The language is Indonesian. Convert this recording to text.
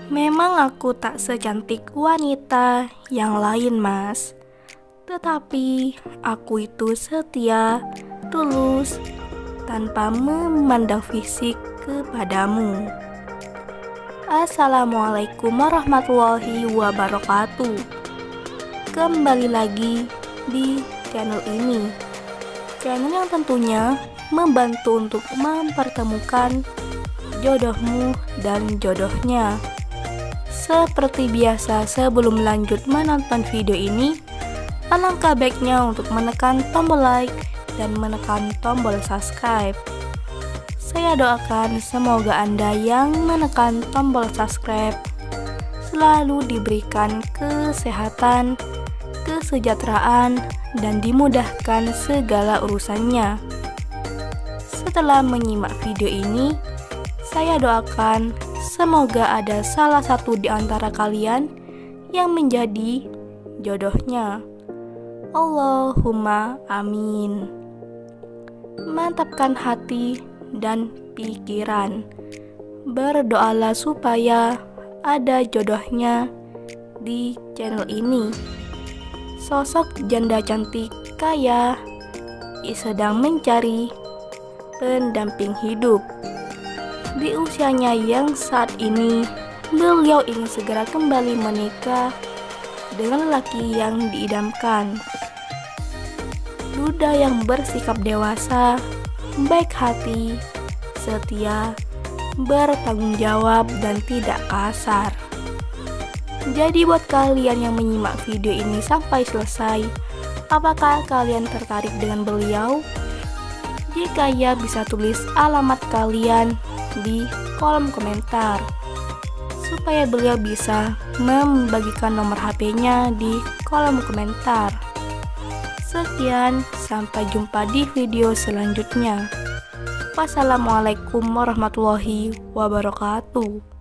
Memang aku tak secantik wanita yang lain, Mas. Tetapi aku itu setia, tulus, tanpa memandang fisik kepadamu. Assalamualaikum warahmatullahi wabarakatuh. Kembali lagi di channel ini. Channel yang tentunya membantu untuk mempertemukan jodohmu dan jodohnya. Seperti biasa, sebelum lanjut menonton video ini, alangkah baiknya untuk menekan tombol like dan menekan tombol subscribe. Saya doakan semoga Anda yang menekan tombol subscribe selalu diberikan kesehatan, kesejahteraan, dan dimudahkan segala urusannya. Setelah menyimak video ini, saya doakan semoga ada salah satu di antara kalian yang menjadi jodohnya. Allahumma amin. Mantapkan hati dan pikiran. Berdoalah supaya ada jodohnya di channel ini. Sosok janda cantik kaya sedang mencari pendamping hidup. Di usianya yang saat ini, beliau ingin segera kembali menikah dengan lelaki yang diidamkan. Duda yang bersikap dewasa, baik hati, setia, bertanggung jawab, dan tidak kasar. Jadi buat kalian yang menyimak video ini sampai selesai, apakah kalian tertarik dengan beliau? Jika ya, bisa tulis alamat kalian di kolom komentar supaya beliau bisa membagikan nomor HP-nya di kolom komentar. Sekian, sampai jumpa di video selanjutnya. Wassalamualaikum warahmatullahi wabarakatuh.